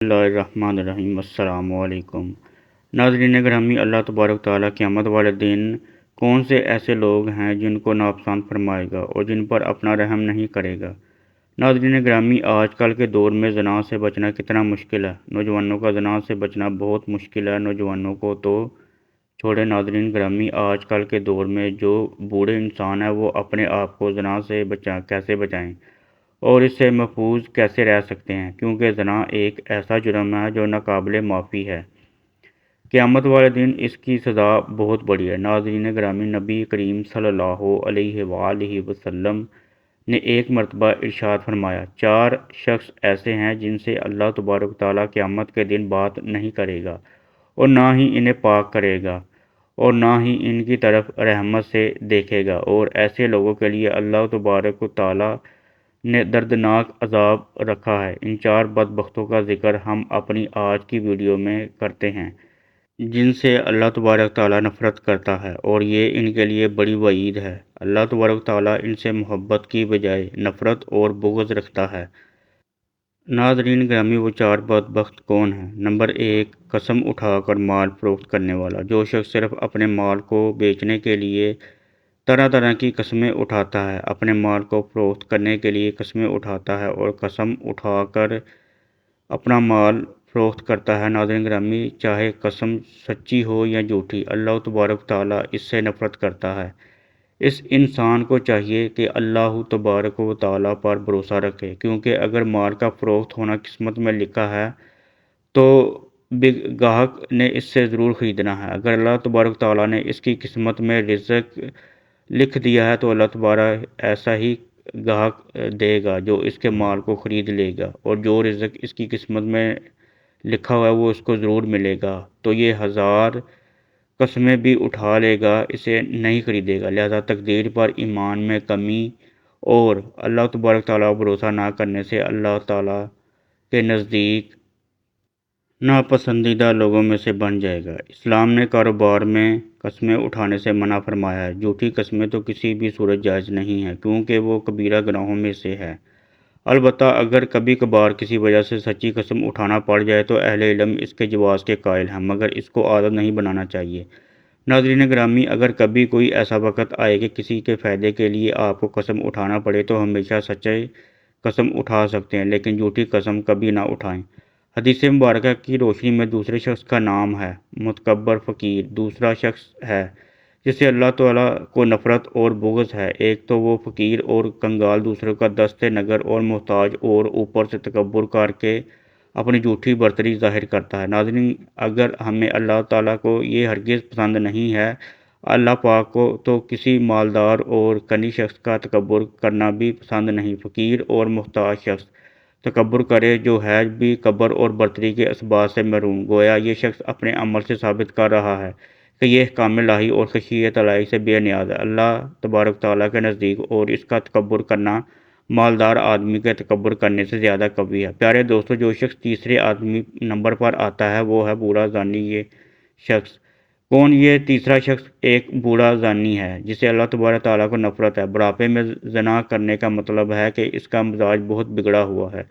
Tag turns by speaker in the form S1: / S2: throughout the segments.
S1: اللہ الرحمن الرحیم۔ السلام علیکم ناظرین گرامی، اللہ تبارک تعالیٰ قیامت والے دن کون سے ایسے لوگ ہیں جن کو ناپسند فرمائے گا اور جن پر اپنا رحم نہیں کرے گا۔ ناظرین گرامی، آج کل کے دور میں زنا سے بچنا کتنا مشکل ہے۔ نوجوانوں کا زنا سے بچنا بہت مشکل ہے۔ نوجوانوں کو تو چھوڑے ناظرین گرامی، آج کل کے دور میں جو بوڑھے انسان ہیں وہ اپنے آپ کو زنا سے کیسے بچائیں اور اس سے محفوظ کیسے رہ سکتے ہیں، کیونکہ زنا ایک ایسا جرم ہے جو ناقابل معافی ہے۔ قیامت والے دن اس کی سزا بہت بڑی ہے۔ ناظرین گرامی، نبی کریم صلی اللہ علیہ وآلہ وسلم نے ایک مرتبہ ارشاد فرمایا، 4 شخص ایسے ہیں جن سے اللہ تبارک تعالیٰ قیامت کے دن بات نہیں کرے گا اور نہ ہی انہیں پاک کرے گا اور نہ ہی ان کی طرف رحمت سے دیکھے گا، اور ایسے لوگوں کے لیے اللہ تبارک تعالیٰ نے دردناک عذاب رکھا ہے۔ ان 4 بدبختوں کا ذکر ہم اپنی آج کی ویڈیو میں کرتے ہیں، جن سے اللہ تبارک تعالیٰ نفرت کرتا ہے، اور یہ ان کے لیے بڑی وعید ہے۔ اللہ تبارک تعالیٰ ان سے محبت کی بجائے نفرت اور بغض رکھتا ہے۔ ناظرین گرامی، وہ 4 بدبخت کون ہیں؟ نمبر 1، قسم اٹھا کر مال فروخت کرنے والا۔ جو شخص صرف اپنے مال کو بیچنے کے لیے طرح طرح کی قسمیں اٹھاتا ہے، اپنے مال کو فروخت کرنے کے لیے قسمیں اٹھاتا ہے اور قسم اٹھا کر اپنا مال فروخت کرتا ہے۔ ناظرین گرامی، چاہے قسم سچی ہو یا جھوٹی، اللہ تبارک تعالیٰ اس سے نفرت کرتا ہے۔ اس انسان کو چاہیے کہ اللہ تبارک و تعالیٰ پر بھروسہ رکھے، کیونکہ اگر مال کا فروخت ہونا قسمت میں لکھا ہے تو گاہک نے اس سے ضرور خریدنا ہے۔ اگر اللہ تبارک تعالیٰ نے اس کی قسمت میں رزق لکھ دیا ہے تو اللہ تبارک ایسا ہی گاہک دے گا جو اس کے مال کو خرید لے گا، اور جو رزق اس کی قسمت میں لکھا ہوا ہے وہ اس کو ضرور ملے گا۔ تو یہ 1000 قسمیں بھی اٹھا لے گا، اسے نہیں خریدے گا۔ لہذا تقدیر پر ایمان میں کمی اور اللہ تبارک تعالیٰ بھروسہ نہ کرنے سے اللہ تعالیٰ کے نزدیک ناپسندیدہ لوگوں میں سے بن جائے گا۔ اسلام نے کاروبار میں قسمیں اٹھانے سے منع فرمایا ہے۔ جھوٹی قسمیں تو کسی بھی صورت جائز نہیں ہیں، کیونکہ وہ کبیرہ گناہوں میں سے ہے۔ البتہ اگر کبھی کبھار کسی وجہ سے سچی قسم اٹھانا پڑ جائے تو اہل علم اس کے جواز کے قائل ہیں، مگر اس کو عادت نہیں بنانا چاہیے۔ ناظرین گرامی، اگر کبھی کوئی ایسا وقت آئے کہ کسی کے فائدے کے لیے آپ کو قسم اٹھانا پڑے تو ہمیشہ سچی قسم اٹھا سکتے ہیں، لیکن جھوٹی قسم کبھی نہ اٹھائیں۔ حدیث مبارکہ کی روشنی میں دوسرے شخص کا نام ہے متکبر فقیر، دوسرا شخص ہے جس سے اللہ تعالیٰ کو نفرت اور بغض ہے۔ ایک تو وہ فقیر اور کنگال دوسروں کا دست نگر اور محتاج اور اوپر سے تکبر کر کے اپنی جھوٹی برتری ظاہر کرتا ہے۔ ناظرین، اگر ہمیں اللہ تعالیٰ کو یہ ہرگز پسند نہیں ہے، اللہ پاک کو تو کسی مالدار اور غنی شخص کا تکبر کرنا بھی پسند نہیں۔ فقیر اور محتاج شخص تکبر کرے جو ہے بھی کبر اور برتری کے اسباب سے محروم، گویا یہ شخص اپنے عمل سے ثابت کر رہا ہے کہ یہ احکام الہی اور خشیت الہی سے بے نیاز ہے اللہ تبارک تعالیٰ کے نزدیک، اور اس کا تکبر کرنا مالدار آدمی کے تکبر کرنے سے زیادہ قوی ہے۔ پیارے دوستو، جو شخص تیسرے آدمی نمبر پر آتا ہے وہ ہے بوڑھا زانی۔ یہ شخص کون؟ یہ تیسرا شخص ایک بوڑھا زانی ہے جسے اللہ تبارک تعالیٰ کو نفرت ہے۔ بڑھاپے میں زنا کرنے کا مطلب ہے کہ اس کا مزاج بہت بگڑا ہوا ہے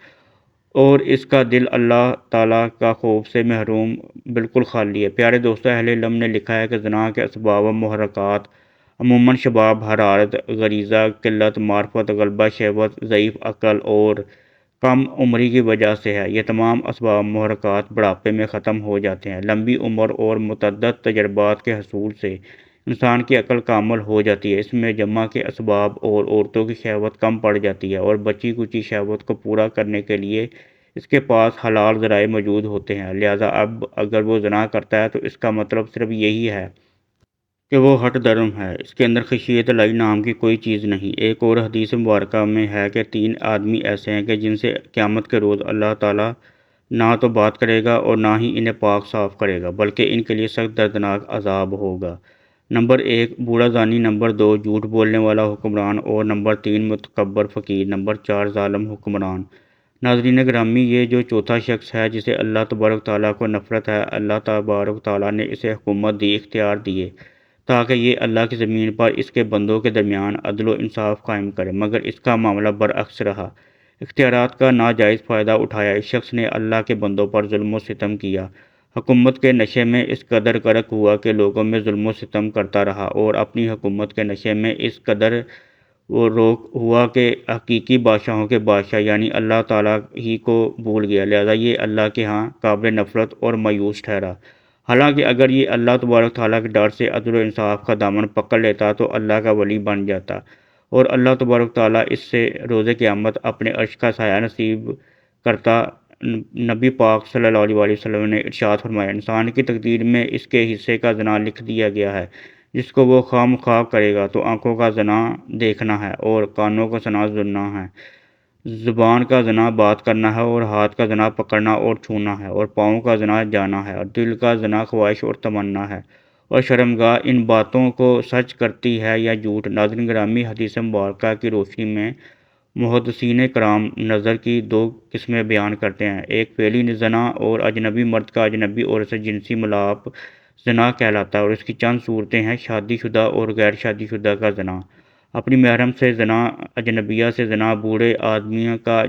S1: اور اس کا دل اللہ تعالیٰ کا خوف سے محروم، بالکل خالی ہے۔ پیارے دوستو، اہل علم نے لکھا ہے کہ زنا کے اسباب و محرکات عموماً شباب، حرارت، غریزہ، قلت معرفت، غلبہ شہوت، ضعیف عقل اور کم عمری کی وجہ سے ہے۔ یہ تمام اسباب محرکات بڑھاپے میں ختم ہو جاتے ہیں۔ لمبی عمر اور متعدد تجربات کے حصول سے انسان کی عقل کامل ہو جاتی ہے۔ اس میں جمع کے اسباب اور عورتوں کی شہوت کم پڑ جاتی ہے، اور بچی کچی شہوت کو پورا کرنے کے لیے اس کے پاس حلال ذرائع موجود ہوتے ہیں۔ لہذا اب اگر وہ زنا کرتا ہے تو اس کا مطلب صرف یہی ہے کہ وہ ہٹ درم ہے، اس کے اندر خشیت الہی نام کی کوئی چیز نہیں۔ ایک اور حدیث مبارکہ میں ہے کہ 3 آدمی ایسے ہیں کہ جن سے قیامت کے روز اللہ تعالیٰ نہ تو بات کرے گا اور نہ ہی انہیں پاک صاف کرے گا، بلکہ ان کے لیے سخت دردناک عذاب ہوگا۔ نمبر 1، بوڑھا زانی۔ نمبر 2، جھوٹ بولنے والا حکمران، اور نمبر 3، متکبر فقیر۔ نمبر 4، ظالم حکمران۔ ناظرین گرامی، یہ جو چوتھا شخص ہے جسے اللہ تبارک تعالیٰ کو نفرت ہے، اللہ تبارک تعالیٰ نے اسے حکومت دی، اختیار دیے تاکہ یہ اللہ کی زمین پر اس کے بندوں کے درمیان عدل و انصاف قائم کرے، مگر اس کا معاملہ برعکس رہا۔ اختیارات کا ناجائز فائدہ اٹھایا۔ اس شخص نے اللہ کے بندوں پر ظلم و ستم کیا، حکومت کے نشے میں اس قدر غرق ہوا کہ لوگوں میں ظلم و ستم کرتا رہا، اور اپنی حکومت کے نشے میں اس قدر وہ روک ہوا کہ حقیقی بادشاہوں کے بادشاہ یعنی اللہ تعالیٰ ہی کو بھول گیا، لہذا یہ اللہ کے ہاں قابل نفرت اور مایوس ٹھہرا۔ حالانکہ اگر یہ اللہ تبارک تعالیٰ کے ڈر سے عدل و انصاف کا دامن پکڑ لیتا تو اللہ کا ولی بن جاتا، اور اللہ تبارک تعالیٰ اس سے روز قیامت اپنے عرش کا سایہ نصیب کرتا۔ نبی پاک صلی اللہ علیہ وسلم نے ارشاد فرمایا، انسان کی تقدیر میں اس کے حصے کا زنا لکھ دیا گیا ہے، جس کو وہ خواہ مخواہ کرے گا تو آنکھوں کا زنا دیکھنا ہے، اور کانوں کا زنا سننا ہے، زبان کا زنا بات کرنا ہے، اور ہاتھ کا زنا پکڑنا اور چھونا ہے، اور پاؤں کا زنا جانا ہے، اور دل کا زنا خواہش اور تمنا ہے، اور شرمگاہ ان باتوں کو سچ کرتی ہے یا جھوٹ۔ ناظرین گرامی، حدیث مبارکہ کی روشنی میں محدثین کرام نظر کی دو قسمیں بیان کرتے ہیں۔ ایک فعلی زنا اور اجنبی مرد کا اجنبی عورت سے جنسی ملاپ زنا کہلاتا ہے، اور اس کی چند صورتیں ہیں: شادی شدہ اور غیر شادی شدہ کا زنا، اپنی محرم سے زنا، اجنبیہ سے زنا، بوڑھے آدمی کا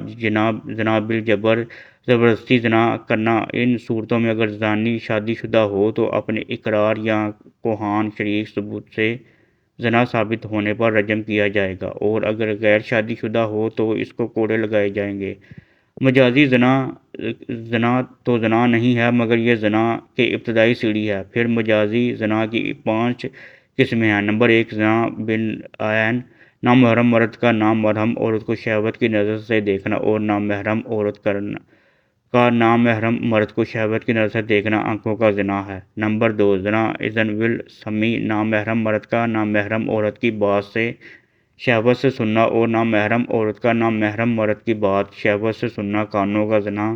S1: زنا بالجبر زبردستی زنا کرنا۔ ان صورتوں میں اگر زانی شادی شدہ ہو تو اپنے اقرار یا کوہان شریک ثبوت سے زنا ثابت ہونے پر رجم کیا جائے گا، اور اگر غیر شادی شدہ ہو تو اس کو کوڑے لگائے جائیں گے۔ مجازی زنا تو زنا نہیں ہے، مگر یہ زنا کے ابتدائی سیڑھی ہے۔ پھر مجازی زنا کی 5 قسمیں ہیں۔ نمبر 1، زنا بالعین، نامحرم مرد کا نامحرم عورت کو شہوت کی نظر سے دیکھنا، اور نامحرم عورت کا نامحرم مرد کو شہوت کی نظر سے دیکھنا آنکھوں کا زنا ہے۔ نمبر 2، زنا اذن بالسمع، نامحرم مرد کا نامحرم عورت کی بات سے شہوت سے سننا، اور نامحرم عورت کا نامحرم مرد کی بات شہوت سے سننا کانوں کا زنا۔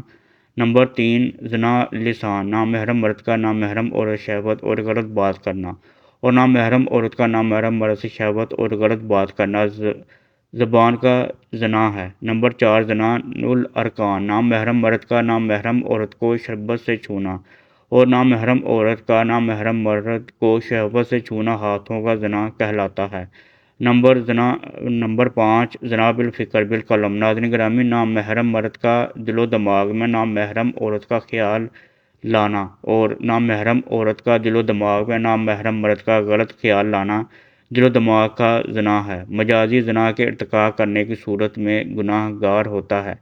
S1: نمبر 3، زنا لسان، نامحرم مرد کا نامحرم عورت شہوت اور غلط بات کرنا، اور نامحرم عورت کا نامحرم مرد سے شہوت اور غلط بات کرنا زبان کا زنا ہے۔ نمبر 4، زنا الارکان، نامحرم مرد کا نامحرم عورت کو شربت سے چھونا، اور نامحرم عورت کا نامحرم مرد کو شہوت سے چھونا ہاتھوں کا زنا کہلاتا ہے۔ نمبر 5، زنا بالفکر بالقلم، ناظرین گرامی، نامحرم مرد کا دل و دماغ میں نامحرم عورت کا خیال لانا، اور نامحرم عورت کا دل و دماغ میں نامحرم مرد کا غلط خیال لانا دل و دماغ کا زنا ہے۔ مجازی زنا کے ارتکاب کرنے کی صورت میں گناہ گار ہوتا ہے،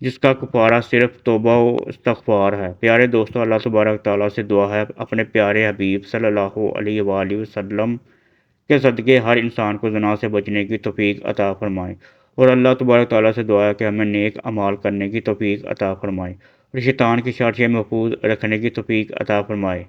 S1: جس کا کفارہ صرف توبہ و استغفار ہے۔ پیارے دوستو، اللہ تبارک تعالیٰ سے دعا ہے اپنے پیارے حبیب صلی اللہ علیہ وآلہ وسلم کے صدقے ہر انسان کو زنا سے بچنے کی توفیق عطا فرمائے، اور اللہ تبارک تعالیٰ سے دعا ہے کہ ہمیں نیک اعمال کرنے کی توفیق عطا فرمائے، اور شیطان کی شر سے محفوظ رکھنے کی توفیق عطا فرمائے۔